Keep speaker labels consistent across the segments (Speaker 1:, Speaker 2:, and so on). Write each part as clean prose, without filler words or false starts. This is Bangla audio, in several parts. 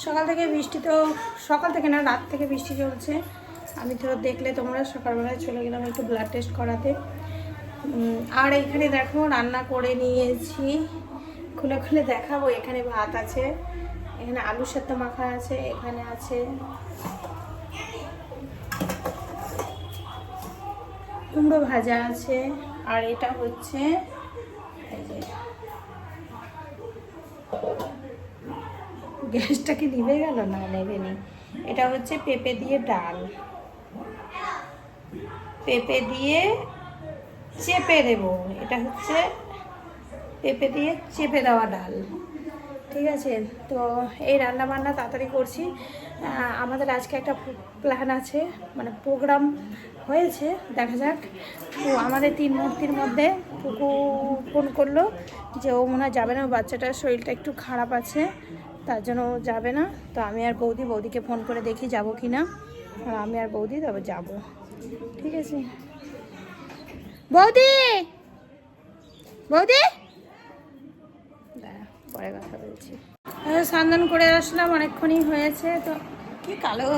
Speaker 1: সকাল থেকে বৃষ্টি তো সকাল থেকে না রাত থেকে বৃষ্টি চলছে। আমি তো দেখলে তোমরা সকালবেলায় চলে গেলাম একটু ব্লাড টেস্ট করাতে। আর এখানে দেখো রান্না করে নিয়েছি, খুলে খুলে দেখাবো। এখানে ভাত আছে, এখানে আলু সেদ্ধ মাখা আছে, এখানে আছে কুমড়ো ভাজা আছে, আর এটা হচ্ছে গ্যাসটা কি নিভে গেল? না নেভেনি। এটা হচ্ছে পেঁপে দিয়ে ডাল, পেঁপে দিয়ে চেপে দেবো। এটা হচ্ছে পেঁপে দিয়ে চেপে দেওয়া ডাল, ঠিক আছে। তো এই রান্না বান্না তাড়াতাড়ি করছি। আমাদের আজকে একটা প্ল্যান আছে, মানে প্রোগ্রাম হয়েছে, দেখা যাক। তো আমাদের 3 মূর্তির মধ্যে পুকু ফোন করলো যে ও মনে হয় যাবে না, বাচ্চাটার শরীরটা একটু খারাপ আছে, তার জন্য ও যাবে না। তো আমি আর বৌদিকে ফোন করে দেখি যাবো কি না। আর আমি আর বৌদি তবে যাবো, ঠিক আছে। বৌদি পরে কথা বলছি। স্নান করে আসলাম, অনেকক্ষণই হয়েছে। তো কি কালো।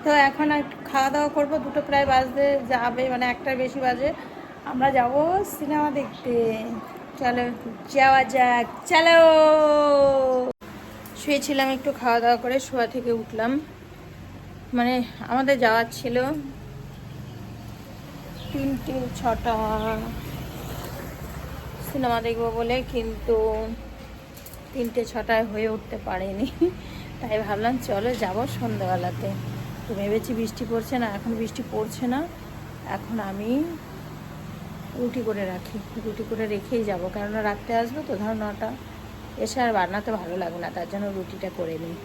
Speaker 1: তো এখন একটু খাওয়া দাওয়া করবো, 2টো প্রায় বাজতে যাবে, মানে 1টার বেশি বাজে। আমরা যাব সিনেমা দেখতে, চলো যাওয়া যাক, চলো। শুয়েছিলাম একটু, খাওয়া দাওয়া করে শোয়া থেকে উঠলাম। মানে আমাদের যাওয়ার ছিল 3টে 6টা সিনেমা দেখবো বলে, কিন্তু 3টে 6টায় হয়ে উঠতে পারেনি। তাই ভাবলাম চলো যাবো সন্ধ্যাবেলাতে। তো ভেবেছি বৃষ্টি পড়ছে না, এখন বৃষ্টি পড়ছে না। এখন আমি রুটি করে রাখি, রুটি করে রেখেই যাবো, কেননা রাখতে আসবো তো, ধরো 9টা, এসে আর বানাতে ভালো লাগবে না, তার জন্য রুটিটা করে নিই।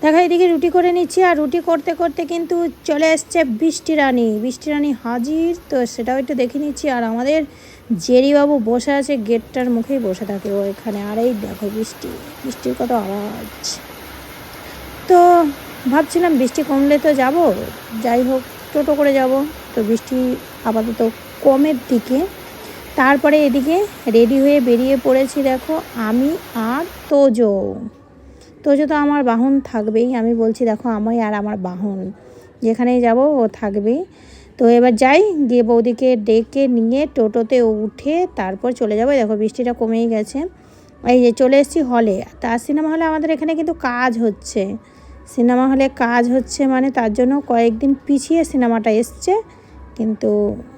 Speaker 1: দেখা এদিকে রুটি করে নিচ্ছি, আর রুটি করতে করতে কিন্তু চলে এসছে বৃষ্টি রানী হাজির। তো সেটাও একটু দেখে নিচ্ছি। আর আমাদের জেরিবাবু বসে আছে গেটটার মুখেই বসে থাকে ও এখানে। আর এই দেখো বৃষ্টির কত আওয়াজ। তো ভাবছিলাম বৃষ্টি কমলে তো যাব, যাই হোক টোটো করে যাব। তো বৃষ্টি আপাতত কমের দিকে। তারপরে এদিকে রেডি হয়ে বেরিয়ে পড়েছি, দেখো আমি আর তোজো তো আমার বাহন থাকবেই। আমি বলছি দেখো আমি আর আমার বাহন যেখানেই যাব ও থাকবেই। তো এবার যাই, গিয়ে বৌদিকে ডেকে নিয়ে টোটোতে উঠে তারপর চলে যাবো। দেখো বৃষ্টিটা কমেই গেছে। এই যে চলে এসেছি হলে। তার সিনেমা হলে আমাদের এখানে কিন্তু কাজ হচ্ছে, সিনেমা হলে কাজ হচ্ছে, মানে তার জন্য কয়েকদিন পিছিয়ে সিনেমাটা এসছে। কিন্তু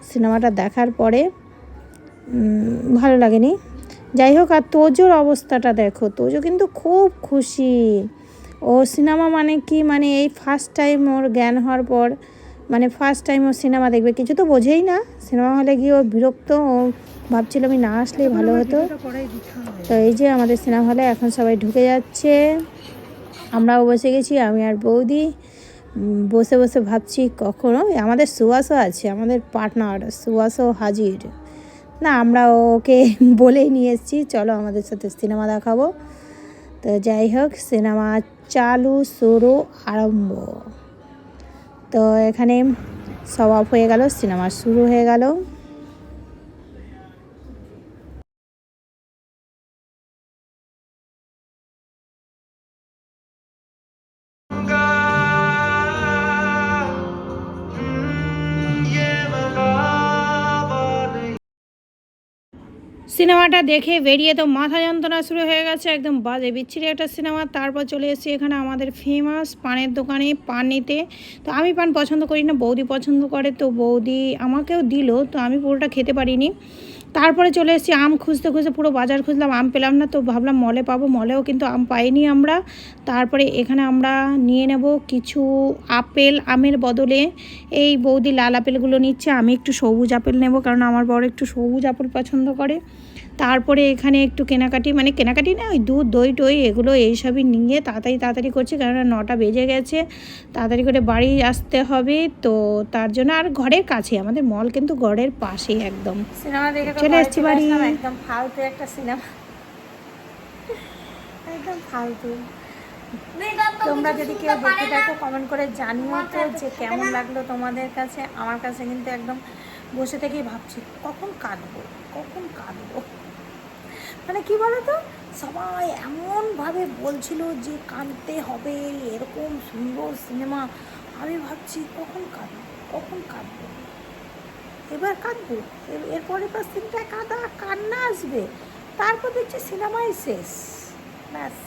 Speaker 1: সিনেমাটা দেখার পরে ভালো লাগেনি, যাই হোক। আর তোজোর অবস্থাটা দেখো, তোজো কিন্তু খুব খুশি। ও সিনেমা মানে কি, মানে এই ফার্স্ট টাইম ওর জ্ঞান হওয়ার পর, মানে ফার্স্ট টাইম ও সিনেমা দেখবে, কিছু তো বোঝেই না। সিনেমা হলে গিয়ে ও বিরক্ত, ও ভাবছিল আমি না আসলেই ভালো হতো। তো এই যে আমাদের সিনেমা হলে এখন সবাই ঢুকে যাচ্ছে, আমরাও বসে গেছি, আমি আর বৌদি বসে বসে ভাবছি কখনো। আমাদের সুয়াসও আছে, আমাদের পার্টনার সুয়াসও হাজির না, আমরা ওকে বলেই নিয়ে এসেছি চলো আমাদের সাথে সিনেমা দেখাবো। তো যাই হোক সিনেমা চালু শুরু আরম্ভ। তো এখানে সব অফ হয়ে গেল, সিনেমা শুরু হয়ে গেল। সিনেমাটা দেখে বেরিয়ে তো মাথা যন্ত্রণা শুরু হয়ে গেছে, একদম বাজে বিচ্ছিরি একটা সিনেমা। তারপর চলে এসেছি এখানে আমাদের ফেমাস পানের দোকানে পান নিতে। তো আমি পান পছন্দ করি না, বৌদি পছন্দ করে, তো বৌদি আমাকেও দিল, তো আমি পুরোটা খেতে পারিনি। তারপরে চলে এসেছি আম খুঁজতে খুঁজতে, পুরো বাজার খুঁজলাম, আম পেলাম না। তো ভাবলাম মলে পাবো, মলেও কিন্তু আম পাইনি আমরা। তারপরে এখানে আমরা নিয়ে নেব কিছু আপেল, আমের বদলে এই বৌদি লাল আপেলগুলো নিচ্ছে, আমি একটু সবুজ আপেল নেব, কারণ আমার বড় একটু সবুজ আপেল পছন্দ করে। তারপরে এখানে একটু কেনাকাটি, মানে কেনাকাটি না, ওই দুধ দই টই এগুলো এইসবই নিয়ে তাড়াতাড়ি করছি, কারণ 9টা বেজে গেছে, তাড়াতাড়ি করে বাড়ি আসতে হবে। তো তার জন্য, আর ঘরের কাছে আমাদের মল কিন্তু ঘরের পাশেই একদম। সিনেমা দেখে চলে এসেছি বাড়ি। একদম ফালতু একটা সিনেমা, একদম ফালতু। তোমরা যদি কেউ দেখে থাকো কমেন্ট করে জানিও তো যে কেমন লাগলো তোমাদের কাছে। আমার কাছে কিন্তু একদম বসে থেকেই ভাবছি কখন কাঁদবো। মানে কি বলো তো, সবাই এমনভাবে বলছিল যে কাঁদতে হবে, এরকম সুন্দর সিনেমা। আমি ভাবছি কখন কাঁদবো, কখন কাঁদবো, এবার কাঁদবো, এরপরে পাঁচ দিনটা কান্না আসবে, তারপর দেখছি সিনেমাই শেষ। ব্যাস,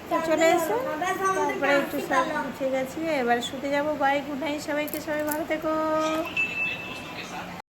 Speaker 1: তো চলে এসো, তারপরে একটু সব গুছিয়ে গেছি, এবার শুতে যাবো। বাই, গুড নাইট সবাইকে, সবাই ভালো থেকো।